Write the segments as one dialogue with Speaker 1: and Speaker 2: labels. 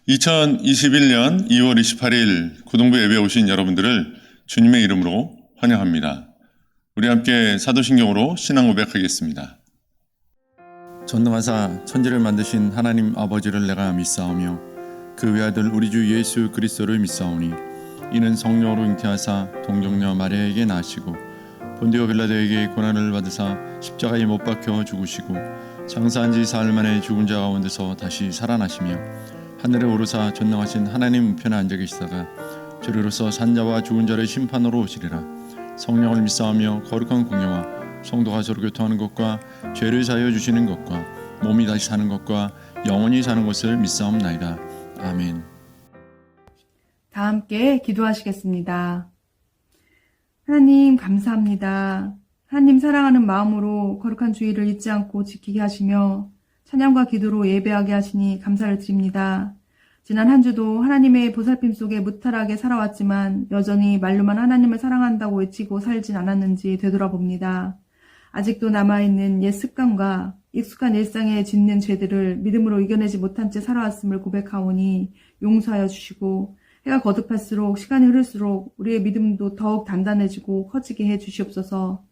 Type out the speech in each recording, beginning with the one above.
Speaker 1: 2021년 2월 28일 고등부 예배에 오신 여러분들을 주님의 이름으로 환영합니다. 우리 함께 사도신경으로 신앙 고백하겠습니다.
Speaker 2: 전능하사 천지를 만드신 하나님 아버지를 내가 믿사오며 그 외아들 우리 주 예수 그리스도를 믿사오니 이는 성령으로 잉태하사 동정녀 마리아에게 나시고 본디오 빌라도에게 고난을 받으사 십자가에 못 박혀 죽으시고 장사한 지 사흘 만에 죽은 자 가운데서 다시 살아나시며 하늘에 오르사 전능하신 하나님 우편에 앉아 계시다가 저리로서 산자와 죽은 자를 심판으로 오시리라. 성령을 믿사오며 거룩한 공예와 성도가 서로 교통하는 것과 죄를 사하여 주시는 것과 몸이 다시 사는 것과 영원히 사는 것을 믿사옵나이다. 아멘.
Speaker 3: 다 함께 기도하시겠습니다. 하나님 감사합니다. 하나님 사랑하는 마음으로 거룩한 주일을 잊지 않고 지키게 하시며 찬양과 기도로 예배하게 하시니 감사를 드립니다. 지난 한 주도 하나님의 보살핌 속에 무탈하게 살아왔지만 여전히 말로만 하나님을 사랑한다고 외치고 살진 않았는지 되돌아봅니다. 아직도 남아있는 옛 습관과 익숙한 일상에 짓는 죄들을 믿음으로 이겨내지 못한 채 살아왔음을 고백하오니 용서하여 주시고 해가 거듭할수록 시간이 흐를수록 우리의 믿음도 더욱 단단해지고 커지게 해 주시옵소서.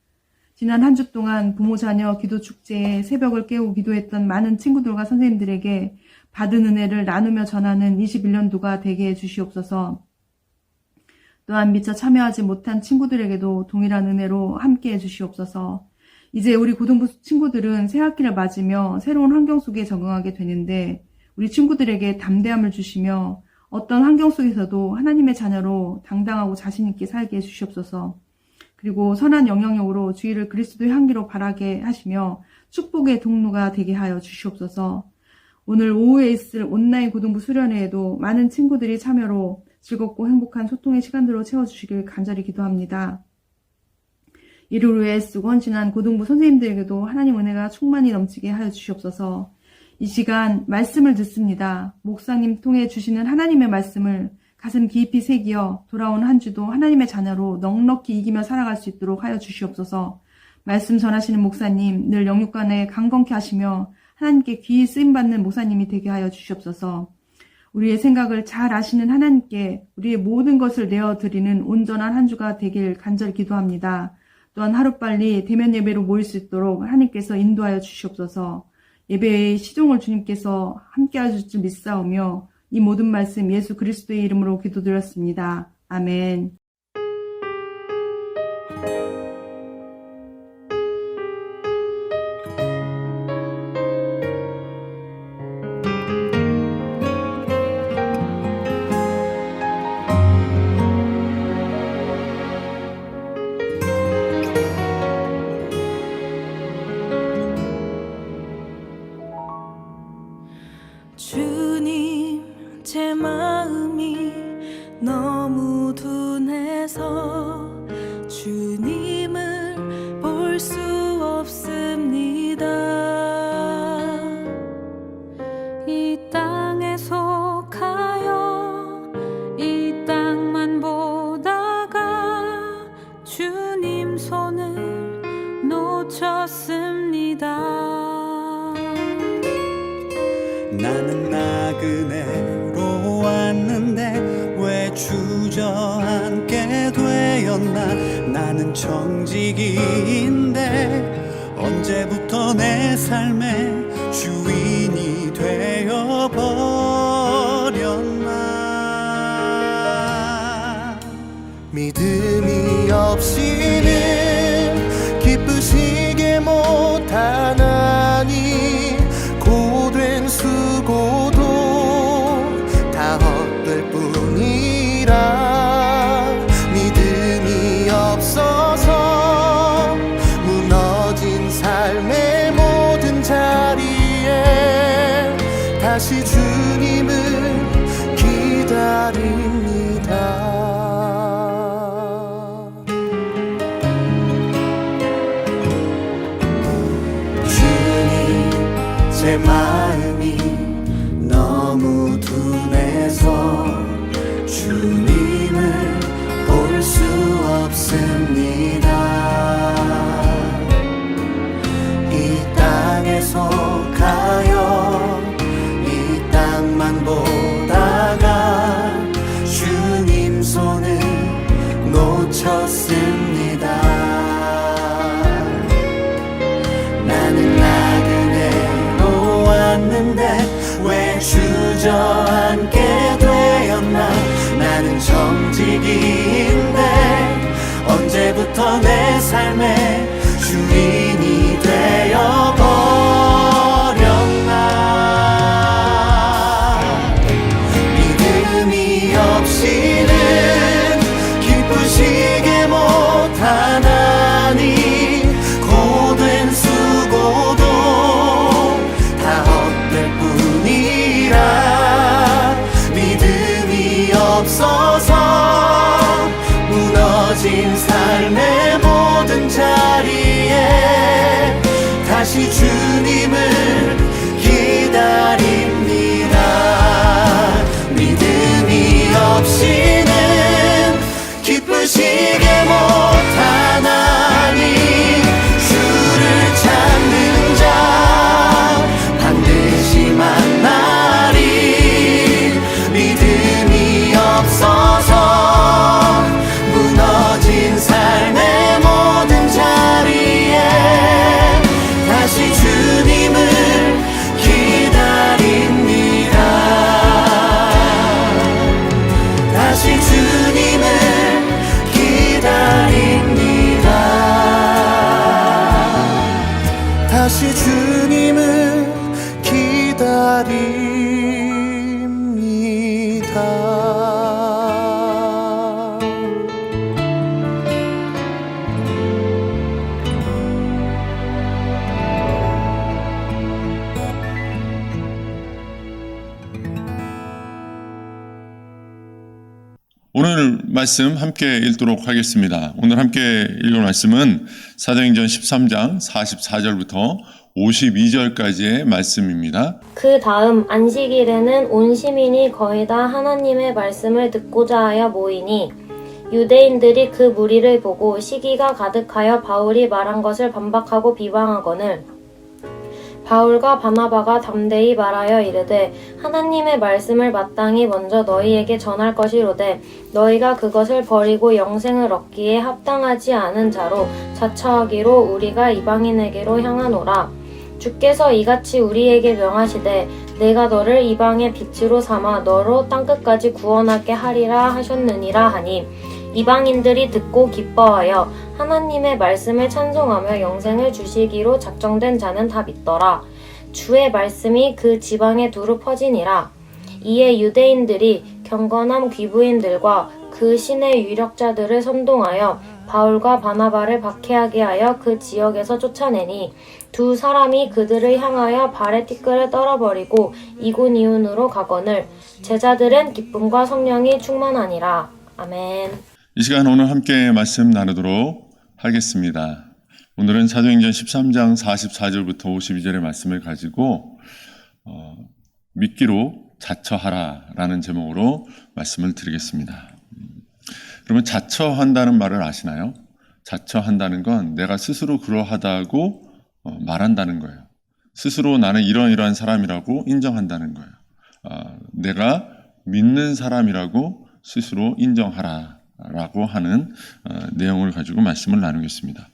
Speaker 3: 지난 한 주 동안 부모 자녀 기도 축제에 새벽을 깨우고 기도했던 많은 친구들과 선생님들에게 받은 은혜를 나누며 전하는 21년도가 되게 해 주시옵소서. 또한 미처 참여하지 못한 친구들에게도 동일한 은혜로 함께 해 주시옵소서. 이제 우리 고등부 친구들은 새 학기를 맞으며 새로운 환경 속에 적응하게 되는데 우리 친구들에게 담대함을 주시며 어떤 환경 속에서도 하나님의 자녀로 당당하고 자신 있게 살게 해 주시옵소서. 그리고 선한 영향력으로 주의를 그리스도의 향기로 바라게 하시며 축복의 동로가 되게 하여 주시옵소서. 오늘 오후에 있을 온라인 고등부 수련회에도 많은 친구들이 참여로 즐겁고 행복한 소통의 시간들로 채워주시길 간절히 기도합니다. 이를 위해 쓰고 헌신한 고등부 선생님들에게도 하나님 은혜가 충만히 넘치게 하여 주시옵소서. 이 시간 말씀을 듣습니다. 목사님 통해 주시는 하나님의 말씀을 가슴 깊이 새기어 돌아온 한 주도 하나님의 자녀로 넉넉히 이기며 살아갈 수 있도록 하여 주시옵소서. 말씀 전하시는 목사님 늘 영육간에 강건케 하시며 하나님께 귀히 쓰임받는 목사님이 되게 하여 주시옵소서. 우리의 생각을 잘 아시는 하나님께 우리의 모든 것을 내어드리는 온전한 한 주가 되길 간절히 기도합니다. 또한 하루빨리 대면 예배로 모일 수 있도록 하나님께서 인도하여 주시옵소서. 예배의 시종을 주님께서 함께 하실 줄 믿사오며 이 모든 말씀 예수 그리스도의 이름으로 기도드렸습니다. 아멘.
Speaker 4: 주님, 제 마음이 너무 둔해서 주님을 볼 수 없습니다. 이 땅에 속하여 이 땅만 보다가 주님 손을 놓쳤습니다.
Speaker 5: 나는 나그네로 왔는데 왜 주저앉게 되었나. 나는 청지기인데 언제부터 내 삶의 주인이 되어버렸나. 믿음이 없이는 기쁘시게 못하나니 고된 수고도 다 헛될 뿐이라. 믿음이 없어서 무너진 삶의 모든 자리에 다시 주님을 기다립니다. 제 마음이 너무 둔해서 주님을 볼 수 없습니다. 이 땅에 속하여 이 땅만 보다 있는데 왜 주저앉게 되었나. 나는 정직인데 언제부터 내 삶의 주인이 되어버렸나. 믿음이 없이는 기쁘시게 못하나니 고된 수고도 다 헛될 뿐이라. 믿음이 없어서 무너진 삶의 모든 자리에 다시 주님을 기다립니다. 믿음이 없이는 기쁘시게 못하나니 주를 찾는 자 반드시 만나리. 믿음이 없어서 무너진 삶의 모든 자리에 다시 주님을 기다립니다. 다시 주님을 기다립니다. 다시 주님을 기다립니다.
Speaker 1: 오늘 말씀 함께 읽도록 하겠습니다. 오늘 함께 읽을 말씀은 사도행전 13장 44절부터 52절까지의 말씀입니다.
Speaker 6: 그 다음 안식일에는 온 시민이 거의 다 하나님의 말씀을 듣고자 하여 모이니 유대인들이 그 무리를 보고 시기가 가득하여 바울이 말한 것을 반박하고 비방하거늘 바울과 바나바가 담대히 말하여 이르되 하나님의 말씀을 마땅히 먼저 너희에게 전할 것이로되 너희가 그것을 버리고 영생을 얻기에 합당하지 않은 자로 자처하기로 우리가 이방인에게로 향하노라. 주께서 이같이 우리에게 명하시되 내가 너를 이방의 빛으로 삼아 너로 땅끝까지 구원하게 하리라 하셨느니라 하니 이방인들이 듣고 기뻐하여 하나님의 말씀을 찬송하며 영생을 주시기로 작정된 자는 다 믿더라. 주의 말씀이 그 지방에 두루 퍼지니라. 이에 유대인들이 경건한 귀부인들과 그 신의 유력자들을 선동하여 바울과 바나바를 박해하게 하여 그 지역에서 쫓아내니 두 사람이 그들을 향하여 발에 티끌을 떨어버리고 이곳이운으로 가거늘 제자들은 기쁨과 성령이 충만하니라. 아멘.
Speaker 1: 이 시간 오늘 함께 말씀 나누도록 하겠습니다. 오늘은 사도행전 13장 44절부터 52절의 말씀을 가지고 믿기로 자처하라라는 제목으로 말씀을 드리겠습니다. 여러분, 자처한다는 말을 아시나요? 자처한다는 건 내가 스스로 그러하다고 말한다는 거예요. 스스로 나는 이러이러한 사람이라고 인정한다는 거예요. 내가 믿는 사람이라고 스스로 인정하라 라고 하는 내용을 가지고 말씀을 나누겠습니다.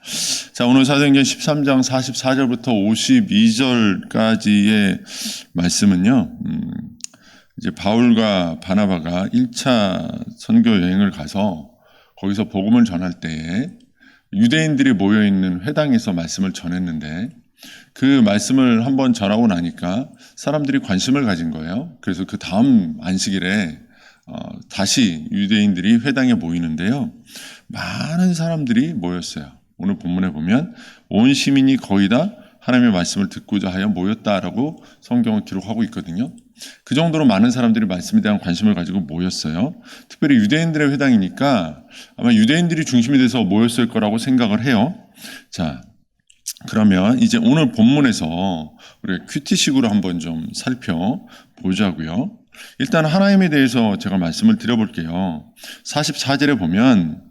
Speaker 1: 자, 오늘 사도행전 13장 44절부터 52절까지의 말씀은요, 이제 바울과 바나바가 1차 선교 여행을 가서 거기서 복음을 전할 때에 유대인들이 모여있는 회당에서 말씀을 전했는데 그 말씀을 한번 전하고 나니까 사람들이 관심을 가진 거예요. 그래서 그 다음 안식일에 다시 유대인들이 회당에 모이는데요. 많은 사람들이 모였어요. 오늘 본문에 보면 온 시민이 거의 다 하나님의 말씀을 듣고자 하여 모였다라고 성경을 기록하고 있거든요. 그 정도로 많은 사람들이 말씀에 대한 관심을 가지고 모였어요. 특별히 유대인들의 회당이니까 아마 유대인들이 중심이 돼서 모였을 거라고 생각을 해요. 자, 그러면 이제 오늘 본문에서 우리가 큐티식으로 한번 좀 살펴보자고요. 일단 하나님에 대해서 제가 말씀을 드려볼게요. 44절에 보면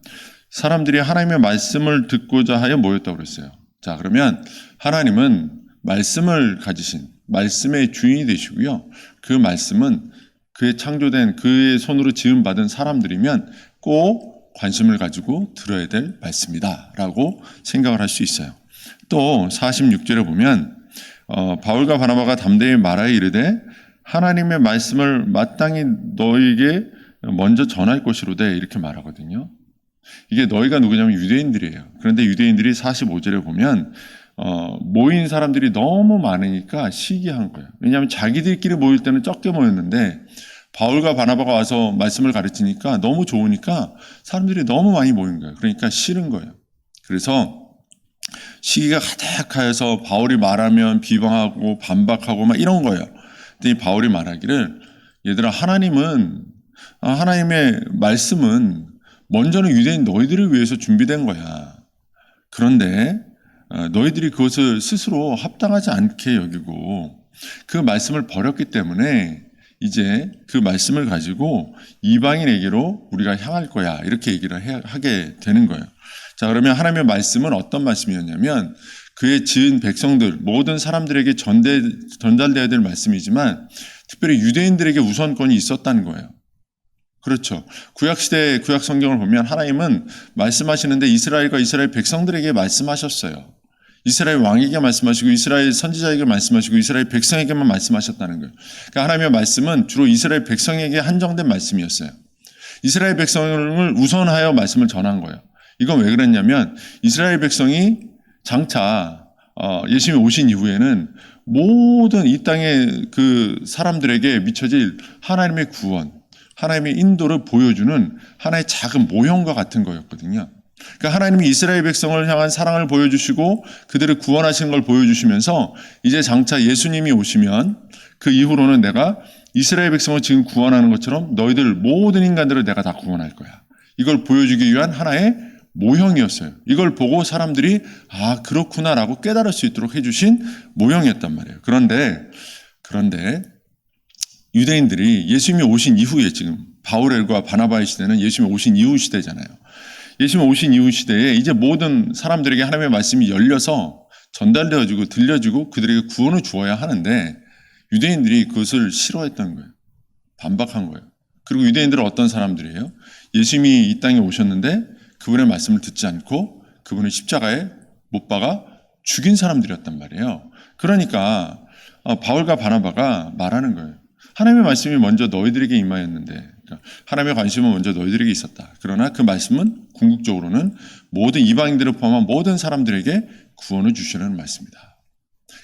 Speaker 1: 사람들이 하나님의 말씀을 듣고자 하여 모였다고 그랬어요. 자, 그러면 하나님은 말씀을 가지신 말씀의 주인이 되시고요. 그 말씀은 그의 창조된 그의 손으로 지음받은 사람들이면 꼭 관심을 가지고 들어야 될 말씀이다 라고 생각을 할 수 있어요. 또 46절에 보면 바울과 바나바가 담대히 말하여 이르되 하나님의 말씀을 마땅히 너에게 먼저 전할 것이로되 이렇게 말하거든요. 이게 너희가 누구냐면 유대인들이에요. 그런데 유대인들이 45절에 보면 모인 사람들이 너무 많으니까 시기한 거예요. 왜냐하면 자기들끼리 모일 때는 적게 모였는데 바울과 바나바가 와서 말씀을 가르치니까 너무 좋으니까 사람들이 너무 많이 모인 거예요. 그러니까 싫은 거예요. 그래서 시기가 가득하여서 바울이 말하면 비방하고 반박하고 막 이런 거예요. 근데 바울이 말하기를 얘들아 하나님의 말씀은 먼저는 유대인 너희들을 위해서 준비된 거야. 그런데 너희들이 그것을 스스로 합당하지 않게 여기고 그 말씀을 버렸기 때문에 이제 그 말씀을 가지고 이방인에게로 우리가 향할 거야. 이렇게 얘기를 하게 되는 거예요. 자, 그러면 하나님의 말씀은 어떤 말씀이었냐면 그의 지은 백성들, 모든 사람들에게 전달되어야 될 말씀이지만 특별히 유대인들에게 우선권이 있었다는 거예요. 그렇죠. 구약시대 구약 성경을 보면 하나님은 말씀하시는데 이스라엘과 이스라엘 백성들에게 말씀하셨어요. 이스라엘 왕에게 말씀하시고 이스라엘 선지자에게 말씀하시고 이스라엘 백성에게만 말씀하셨다는 거예요. 그러니까 하나님의 말씀은 주로 이스라엘 백성에게 한정된 말씀이었어요. 이스라엘 백성을 우선하여 말씀을 전한 거예요. 이건 왜 그랬냐면 이스라엘 백성이 장차 예수님이 오신 이후에는 모든 이 땅의 그 사람들에게 미쳐질 하나님의 구원, 하나님의 인도를 보여주는 하나의 작은 모형과 같은 거였거든요. 그러니까 하나님이 이스라엘 백성을 향한 사랑을 보여주시고 그들을 구원하시는 걸 보여주시면서 이제 장차 예수님이 오시면 그 이후로는 내가 이스라엘 백성을 지금 구원하는 것처럼 너희들 모든 인간들을 내가 다 구원할 거야. 이걸 보여주기 위한 하나의 모형이었어요. 이걸 보고 사람들이 아 그렇구나라고 깨달을 수 있도록 해주신 모형이었단 말이에요. 그런데 유대인들이 예수님이 오신 이후에 지금 바울과 바나바의 시대는 예수님이 오신 이후 시대잖아요. 예수님이 오신 이후 시대에 이제 모든 사람들에게 하나님의 말씀이 열려서 전달되어지고 들려지고 그들에게 구원을 주어야 하는데 유대인들이 그것을 싫어했던 거예요. 반박한 거예요. 그리고 유대인들은 어떤 사람들이에요? 예수님이 이 땅에 오셨는데 그분의 말씀을 듣지 않고 그분을 십자가에 못 박아 죽인 사람들이었단 말이에요. 그러니까 바울과 바나바가 말하는 거예요. 하나님의 말씀이 먼저 너희들에게 임하였는데 그러니까 하나님의 관심은 먼저 너희들에게 있었다. 그러나 그 말씀은 궁극적으로는 모든 이방인들을 포함한 모든 사람들에게 구원을 주시려는 말씀이다.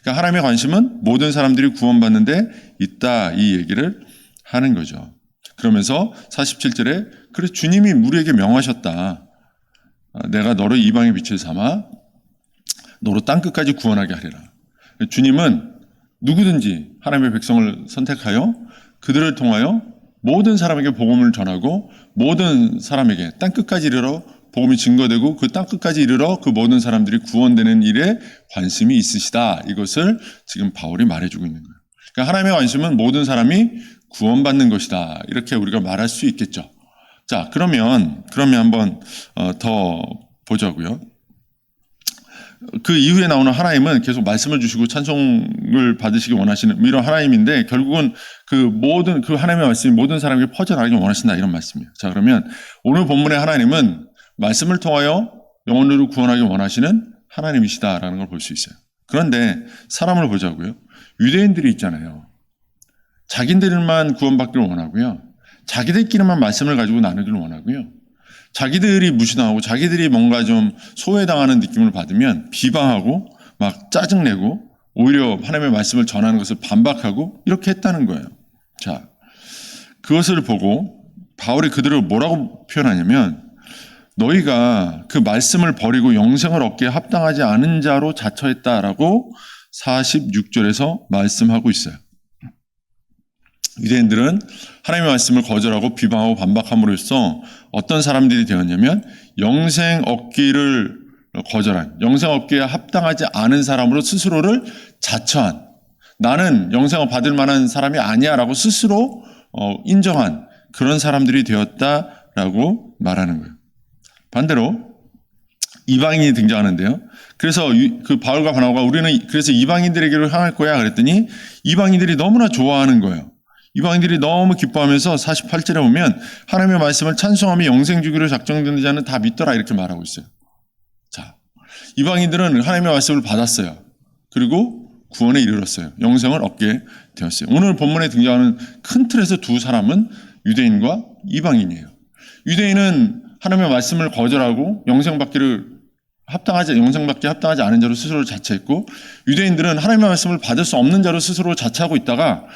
Speaker 1: 그러니까 하나님의 관심은 모든 사람들이 구원받는데 있다 이 얘기를 하는 거죠. 그러면서 47절에 그래서 주님이 우리에게 명하셨다. 내가 너를 이방의 빛을 삼아 너로 땅끝까지 구원하게 하리라. 주님은 누구든지 하나님의 백성을 선택하여 그들을 통하여 모든 사람에게 복음을 전하고 모든 사람에게 땅끝까지 이르러 복음이 증거되고 그 땅끝까지 이르러 그 모든 사람들이 구원되는 일에 관심이 있으시다. 이것을 지금 바울이 말해주고 있는 거예요. 그러니까 하나님의 관심은 모든 사람이 구원받는 것이다. 이렇게 우리가 말할 수 있겠죠. 자, 그러면 한번 더 보자고요. 그 이후에 나오는 하나님은 계속 말씀을 주시고 찬송을 받으시기 원하시는 이런 하나님인데 결국은 그 하나님의 말씀이 모든 사람에게 퍼져나가기 원하신다 이런 말씀이에요. 자, 그러면 오늘 본문의 하나님은 말씀을 통하여 영혼들을 구원하기 원하시는 하나님이시다라는 걸 볼 수 있어요. 그런데 사람을 보자고요. 유대인들이 있잖아요. 자기들만 구원받기를 원하고요. 자기들끼리만 말씀을 가지고 나누기를 원하고요. 자기들이 무시당하고 자기들이 뭔가 좀 소외당하는 느낌을 받으면 비방하고 막 짜증내고 오히려 하나님의 말씀을 전하는 것을 반박하고 이렇게 했다는 거예요. 자, 그것을 보고 바울이 그들을 뭐라고 표현하냐면 너희가 그 말씀을 버리고 영생을 얻기에 합당하지 않은 자로 자처했다라고 46절에서 말씀하고 있어요. 유대인들은 하나님의 말씀을 거절하고 비방하고 반박함으로써 어떤 사람들이 되었냐면 영생 얻기를 거절한, 영생 얻기에 합당하지 않은 사람으로 스스로를 자처한, 나는 영생을 받을 만한 사람이 아니야 라고 스스로 인정한 그런 사람들이 되었다라고 말하는 거예요. 반대로 이방인이 등장하는데요. 그래서 그 바울과 바나바가 우리는 그래서 이방인들에게로 향할 거야 그랬더니 이방인들이 너무나 좋아하는 거예요. 이방인들이 너무 기뻐하면서 48절에 보면 하나님의 말씀을 찬송하며 영생 주기로 작정된 자는 다 믿더라 이렇게 말하고 있어요. 자, 이방인들은 하나님의 말씀을 받았어요. 그리고 구원에 이르렀어요. 영생을 얻게 되었어요. 오늘 본문에 등장하는 큰 틀에서 두 사람은 유대인과 이방인이에요. 유대인은 하나님의 말씀을 거절하고 영생받기 합당하지 않은 자로 스스로를 자처했고, 유대인들은 하나님의 말씀을 받을 수 없는 자로 스스로 자처하고 있다가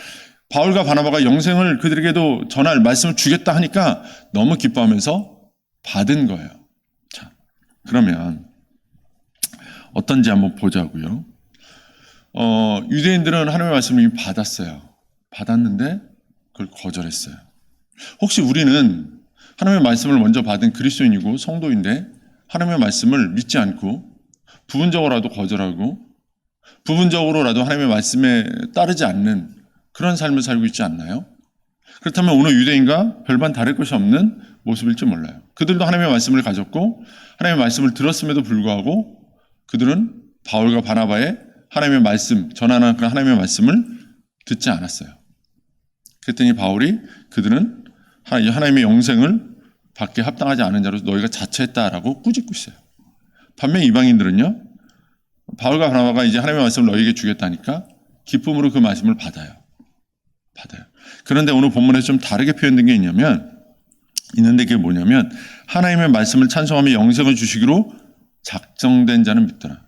Speaker 1: 바울과 바나바가 영생을 그들에게도 전할 말씀을 주겠다 하니까 너무 기뻐하면서 받은 거예요. 자, 그러면 어떤지 한번 보자고요. 유대인들은 하나님의 말씀을 이미 받았어요. 받았는데 그걸 거절했어요. 혹시 우리는 하나님의 말씀을 먼저 받은 그리스도인이고 성도인데 하나님의 말씀을 믿지 않고 부분적으로라도 거절하고 부분적으로라도 하나님의 말씀에 따르지 않는 그런 삶을 살고 있지 않나요? 그렇다면 오늘 유대인과 별반 다를 것이 없는 모습일지 몰라요. 그들도 하나님의 말씀을 가졌고 하나님의 말씀을 들었음에도 불구하고 그들은 바울과 바나바의 하나님의 말씀, 전하는 그 하나님의 말씀을 듣지 않았어요. 그랬더니 바울이 그들은 하나님의 영생을 받게 합당하지 않은 자로 너희가 자처했다라고 꾸짖고 있어요. 반면 이방인들은요, 바울과 바나바가 이제 하나님의 말씀을 너희에게 주겠다니까 기쁨으로 그 말씀을 받아요. 그런데 오늘 본문에서 좀 다르게 표현된 게 있는데 그게 뭐냐면 하나님의 말씀을 찬송하며 영생을 주시기로 작정된 자는 믿더라.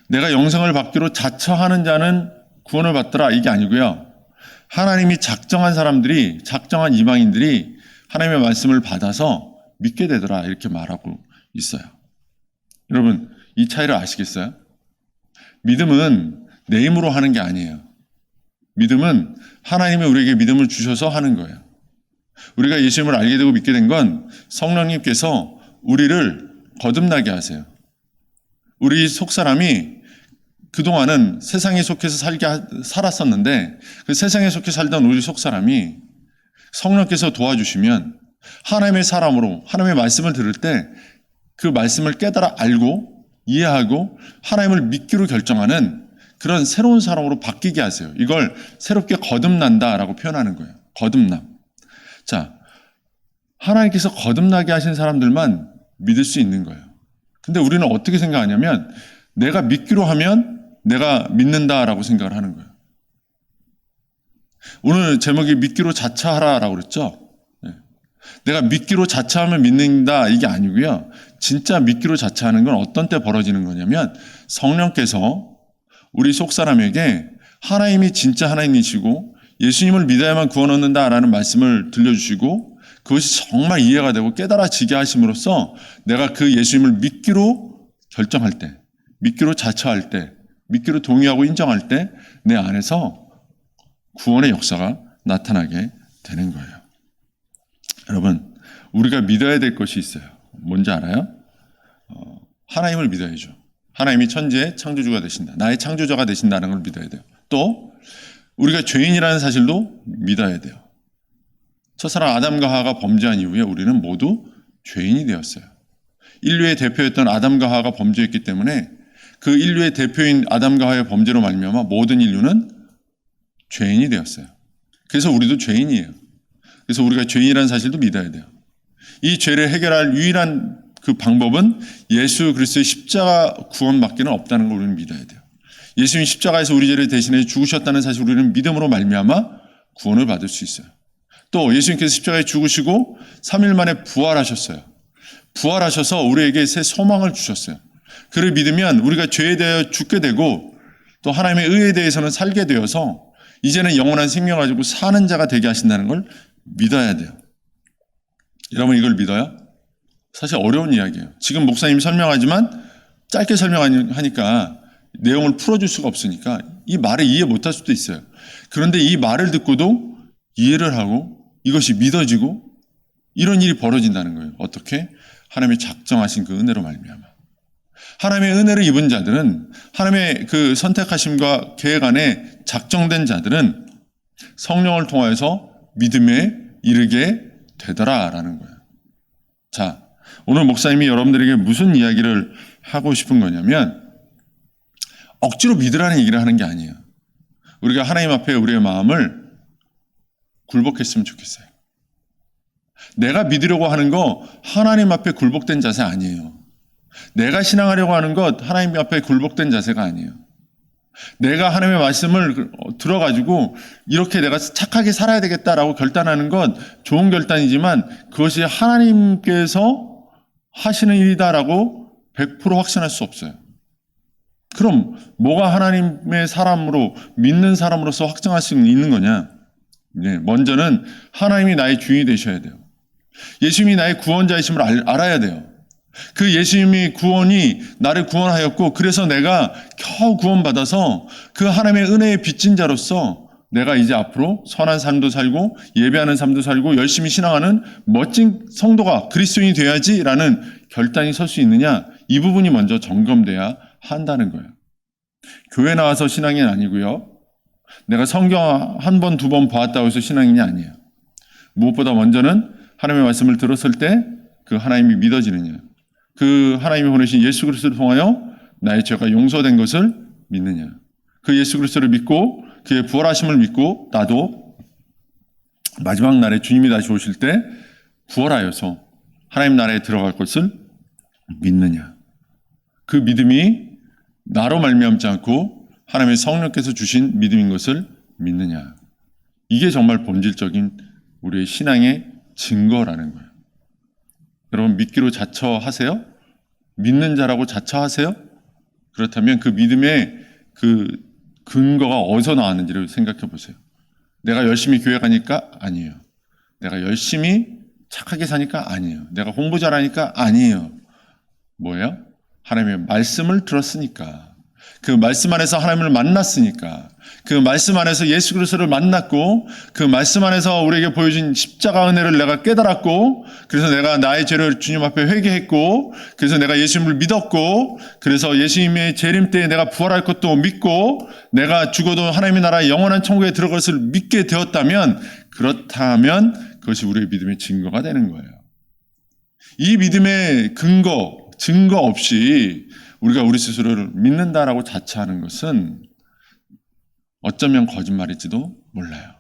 Speaker 1: 내가 영생을 받기로 자처하는 자는 구원을 받더라, 이게 아니고요. 하나님이 작정한 사람들이, 작정한 이방인들이 하나님의 말씀을 받아서 믿게 되더라, 이렇게 말하고 있어요. 여러분, 이 차이를 아시겠어요? 믿음은 내 힘으로 하는 게 아니에요. 믿음은 하나님이 우리에게 믿음을 주셔서 하는 거예요. 우리가 예수님을 알게 되고 믿게 된 건 성령님께서 우리를 거듭나게 하세요. 우리 속사람이 그동안은 세상에 속해서 살았었는데 그 세상에 속해 살던 우리 속사람이 성령께서 도와주시면 하나님의 사람으로 하나님의 말씀을 들을 때 그 말씀을 깨달아 알고 이해하고 하나님을 믿기로 결정하는 그런 새로운 사람으로 바뀌게 하세요. 이걸 새롭게 거듭난다라고 표현하는 거예요. 거듭남. 자, 하나님께서 거듭나게 하신 사람들만 믿을 수 있는 거예요. 근데 우리는 어떻게 생각하냐면 내가 믿기로 하면 내가 믿는다라고 생각을 하는 거예요. 오늘 제목이 믿기로 자처하라라고 그랬죠. 내가 믿기로 자처하면 믿는다, 이게 아니고요. 진짜 믿기로 자처하는 건 어떤 때 벌어지는 거냐면 성령께서 우리 속사람에게 하나님이 진짜 하나님이시고 예수님을 믿어야만 구원 얻는다라는 말씀을 들려주시고 그것이 정말 이해가 되고 깨달아지게 하심으로써 내가 그 예수님을 믿기로 결정할 때, 믿기로 자처할 때, 믿기로 동의하고 인정할 때 내 안에서 구원의 역사가 나타나게 되는 거예요. 여러분, 우리가 믿어야 될 것이 있어요. 뭔지 알아요? 하나님을 믿어야죠. 하나님이 천지의 창조주가 되신다. 나의 창조자가 되신다는 걸 믿어야 돼요. 또 우리가 죄인이라는 사실도 믿어야 돼요. 첫사랑 아담과 하와가 범죄한 이후에 우리는 모두 죄인이 되었어요. 인류의 대표였던 아담과 하와가 범죄했기 때문에 그 인류의 대표인 아담과 하와의 범죄로 말미암아 모든 인류는 죄인이 되었어요. 그래서 우리도 죄인이에요. 그래서 우리가 죄인이라는 사실도 믿어야 돼요. 이 죄를 해결할 유일한 그 방법은 예수 그리스도의 십자가 구원밖에는 없다는 걸 우리는 믿어야 돼요. 예수님 십자가에서 우리 죄를 대신해 죽으셨다는 사실 우리는 믿음으로 말미암아 구원을 받을 수 있어요. 또 예수님께서 십자가에 죽으시고 3일 만에 부활하셨어요. 부활하셔서 우리에게 새 소망을 주셨어요. 그를 믿으면 우리가 죄에 대하여 죽게 되고 또 하나님의 의에 대해서는 살게 되어서 이제는 영원한 생명 가지고 사는 자가 되게 하신다는 걸 믿어야 돼요. 여러분, 이걸 믿어요? 사실 어려운 이야기예요. 지금 목사님이 설명하지만 짧게 설명하니까 내용을 풀어줄 수가 없으니까 이 말을 이해 못할 수도 있어요. 그런데 이 말을 듣고도 이해를 하고 이것이 믿어지고 이런 일이 벌어진다는 거예요. 어떻게? 하나님의 작정하신 그 은혜로 말미암아. 하나님의 은혜를 입은 자들은, 하나님의 그 선택하심과 계획 안에 작정된 자들은 성령을 통하여서 믿음에 이르게 되더라라는 거예요. 자, 오늘 목사님이 여러분들에게 무슨 이야기를 하고 싶은 거냐면 억지로 믿으라는 얘기를 하는 게 아니에요. 우리가 하나님 앞에 우리의 마음을 굴복했으면 좋겠어요. 내가 믿으려고 하는 거 하나님 앞에 굴복된 자세 아니에요. 내가 신앙하려고 하는 것 하나님 앞에 굴복된 자세가 아니에요. 내가 하나님의 말씀을 들어가지고 이렇게 내가 착하게 살아야 되겠다라고 결단하는 건 좋은 결단이지만 그것이 하나님께서 하시는 일이다라고 100% 확신할 수 없어요. 그럼 뭐가 하나님의 사람으로 믿는 사람으로서 확정할 수 있는 거냐? 먼저는 하나님이 나의 주인이 되셔야 돼요. 예수님이 나의 구원자이심을 알아야 돼요. 그 예수님이 구원이 나를 구원하였고 그래서 내가 겨우 구원받아서 그 하나님의 은혜의 빚진 자로서 내가 이제 앞으로 선한 삶도 살고 예배하는 삶도 살고 열심히 신앙하는 멋진 성도가 그리스도인이 돼야지라는 결단이 설 수 있느냐, 이 부분이 먼저 점검돼야 한다는 거예요. 교회 나와서 신앙이 아니고요. 내가 성경 한 번, 두 번 보았다고 해서 신앙인이 아니에요. 무엇보다 먼저는 하나님의 말씀을 들었을 때 그 하나님이 믿어지느냐, 그 하나님이 보내신 예수 그리스도를 통하여 나의 죄가 용서된 것을 믿느냐, 그 예수 그리스도를 믿고 그의 부활하심을 믿고 나도 마지막 날에 주님이 다시 오실 때 부활하여서 하나님 나라에 들어갈 것을 믿느냐, 그 믿음이 나로 말미암지 않고 하나님의 성령께서 주신 믿음인 것을 믿느냐, 이게 정말 본질적인 우리의 신앙의 증거라는 거예요. 여러분, 믿기로 자처하세요? 믿는 자라고 자처하세요? 그렇다면 그 믿음의 그 근거가 어디서 나왔는지를 생각해 보세요. 내가 열심히 교회 가니까? 아니에요. 내가 열심히 착하게 사니까? 아니에요. 내가 공부 잘하니까? 아니에요. 뭐예요? 하나님의 말씀을 들었으니까, 그 말씀 안에서 하나님을 만났으니까, 그 말씀 안에서 예수 그리스도를 만났고 그 말씀 안에서 우리에게 보여준 십자가 은혜를 내가 깨달았고, 그래서 내가 나의 죄를 주님 앞에 회개했고, 그래서 내가 예수님을 믿었고, 그래서 예수님의 재림 때에 내가 부활할 것도 믿고 내가 죽어도 하나님의 나라의 영원한 천국에 들어갈 것을 믿게 되었다면, 그렇다면 그것이 우리의 믿음의 증거가 되는 거예요. 이 믿음의 근거, 증거 없이 우리가 우리 스스로를 믿는다라고 자처하는 것은 어쩌면 거짓말일지도 몰라요.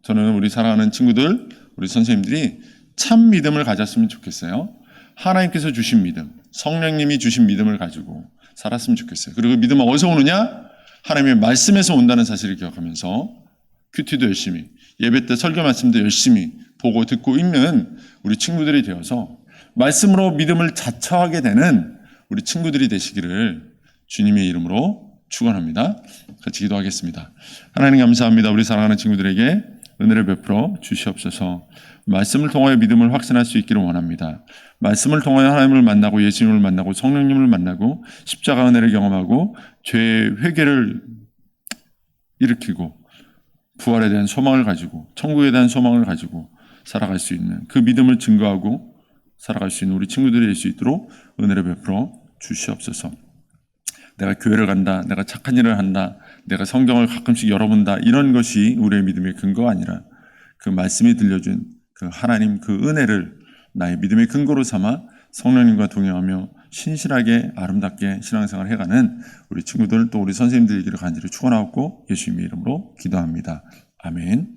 Speaker 1: 저는 우리 사랑하는 친구들, 우리 선생님들이 참 믿음을 가졌으면 좋겠어요. 하나님께서 주신 믿음, 성령님이 주신 믿음을 가지고 살았으면 좋겠어요. 그리고 그 믿음은 어디서 오느냐? 하나님의 말씀에서 온다는 사실을 기억하면서 큐티도 열심히, 예배 때 설교 말씀도 열심히 보고 듣고 읽는 우리 친구들이 되어서 말씀으로 믿음을 자처하게 되는 우리 친구들이 되시기를 주님의 이름으로 축원합니다. 같이 기도하겠습니다. 하나님 감사합니다. 우리 사랑하는 친구들에게 은혜를 베풀어 주시옵소서. 말씀을 통하여 믿음을 확신할 수 있기를 원합니다. 말씀을 통하여 하나님을 만나고 예수님을 만나고 성령님을 만나고 십자가 은혜를 경험하고 죄의 회개를 일으키고 부활에 대한 소망을 가지고 천국에 대한 소망을 가지고 살아갈 수 있는 그 믿음을 증거하고 살아갈 수 있는 우리 친구들이 될 수 있도록 은혜를 베풀어 주시옵소서. 내가 교회를 간다, 내가 착한 일을 한다, 내가 성경을 가끔씩 열어본다, 이런 것이 우리의 믿음의 근거가 아니라 그 말씀이 들려준 그 하나님 그 은혜를 나의 믿음의 근거로 삼아 성령님과 동행하며 신실하게 아름답게 신앙생활을 해가는 우리 친구들 또 우리 선생님들 되기를 간절히 축원하고 예수님의 이름으로 기도합니다. 아멘.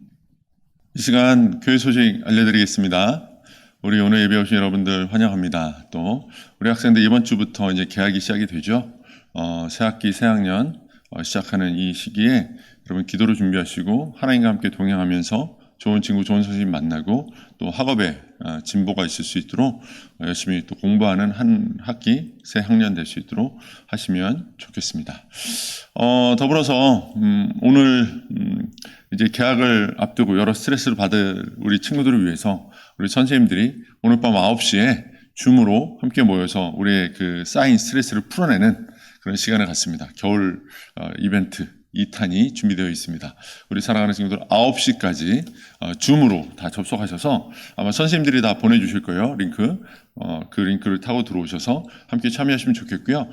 Speaker 1: 이 시간 교회 소식 알려드리겠습니다. 우리 오늘 예배 오신 여러분들 환영합니다. 또 우리 학생들 이번 주부터 이제 개학이 시작이 되죠. 새학기 새학년 시작하는 이 시기에 여러분 기도로 준비하시고 하나님과 함께 동행하면서 좋은 친구, 좋은 선생님 만나고 또 학업에 진보가 있을 수 있도록 열심히 또 공부하는 한 학기, 새 학년 될 수 있도록 하시면 좋겠습니다. 더불어서 오늘 이제 개학을 앞두고 여러 스트레스를 받을 우리 친구들을 위해서 우리 선생님들이 오늘 밤 9시에 줌으로 함께 모여서 우리의 그 쌓인 스트레스를 풀어내는 그런 시간을 갖습니다. 겨울 이벤트 2탄이 준비되어 있습니다. 우리 사랑하는 친구들 9시까지 줌으로 다 접속하셔서 아마 선생님들이 다 보내주실 거예요. 링크. 그 링크를 타고 들어오셔서 함께 참여하시면 좋겠고요.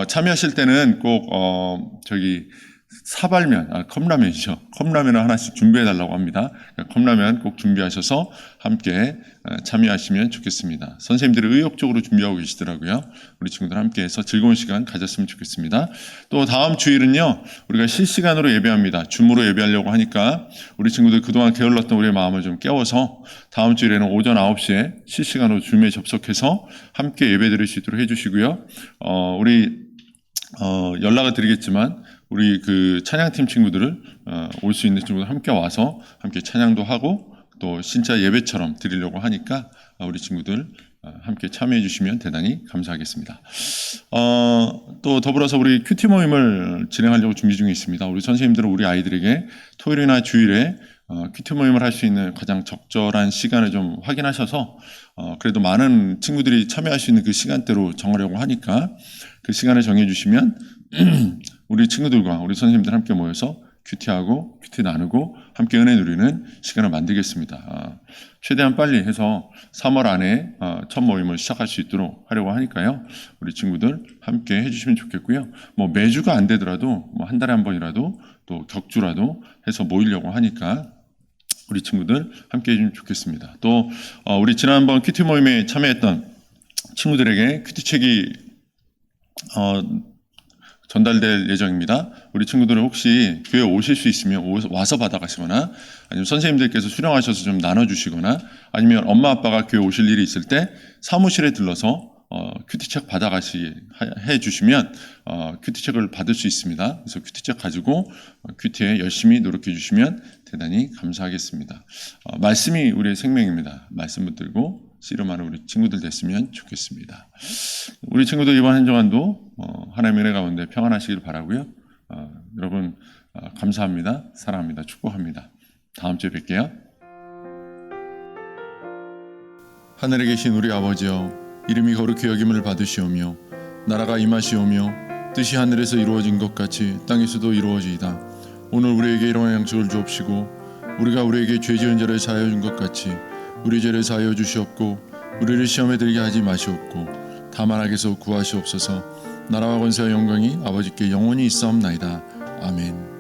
Speaker 1: 참여하실 때는 꼭 사발면, 컵라면이죠. 컵라면을 하나씩 준비해달라고 합니다. 컵라면 꼭 준비하셔서 함께 참여하시면 좋겠습니다. 선생님들이 의욕적으로 준비하고 계시더라고요. 우리 친구들 함께해서 즐거운 시간 가졌으면 좋겠습니다. 또 다음 주일은요, 우리가 실시간으로 예배합니다. 줌으로 예배하려고 하니까 우리 친구들 그동안 게을렀던 우리의 마음을 좀 깨워서 다음 주일에는 오전 9시에 실시간으로 줌에 접속해서 함께 예배 드릴 수 있도록 해주시고요. 우리 연락을 드리겠지만 우리 그 찬양팀 친구들을 올 수 있는 친구들 함께 와서 함께 찬양도 하고 또 진짜 예배처럼 드리려고 하니까 우리 친구들 함께 참여해 주시면 대단히 감사하겠습니다. 또 더불어서 우리 큐티 모임을 진행하려고 준비 중에 있습니다. 우리 선생님들은 우리 아이들에게 토요일이나 주일에 큐티 모임을 할 수 있는 가장 적절한 시간을 좀 확인하셔서 그래도 많은 친구들이 참여할 수 있는 그 시간대로 정하려고 하니까 그 시간을 정해 주시면 우리 친구들과 우리 선생님들 함께 모여서 큐티하고 큐티 나누고 함께 은혜 누리는 시간을 만들겠습니다. 최대한 빨리 해서 3월 안에 첫 모임을 시작할 수 있도록 하려고 하니까요. 우리 친구들 함께 해주시면 좋겠고요. 뭐 매주가 안 되더라도 뭐 한 달에 한 번이라도 또 격주라도 해서 모이려고 하니까 우리 친구들 함께 해주면 좋겠습니다. 또 우리 지난번 큐티 모임에 참여했던 친구들에게 큐티책이 전달될 예정입니다. 우리 친구들은 혹시 교회 오실 수 있으면 와서 받아가시거나 아니면 선생님들께서 수령하셔서 좀 나눠주시거나 아니면 엄마 아빠가 교회 오실 일이 있을 때 사무실에 들러서 큐티책 해 주시면 큐티책을 받을 수 있습니다. 그래서 큐티책 가지고 큐티에 열심히 노력해 주시면 대단히 감사하겠습니다. 말씀이 우리의 생명입니다. 말씀 붙들고 씨름하는 우리 친구들 됐으면 좋겠습니다. 우리 친구들 이번 한 주간도 하나님의 은혜 가운데 평안하시길 바라고요. 여러분 감사합니다. 사랑합니다. 축복합니다. 다음 주에 뵐게요.
Speaker 2: 하늘에 계신 우리 아버지여, 이름이 거룩히 여김을 받으시오며 나라가 임하시오며 뜻이 하늘에서 이루어진 것 같이 땅에서도 이루어지이다. 오늘 우리에게 일용할 양식을 주옵시고 우리가 우리에게 죄 지은 자를 사하여 준 것 같이 우리 죄를 사하여 주시옵고 우리를 시험에 들게 하지 마시옵고 다만 악에서 구하시옵소서. 나라와 권세와 영광이 아버지께 영원히 있사옵나이다. 아멘.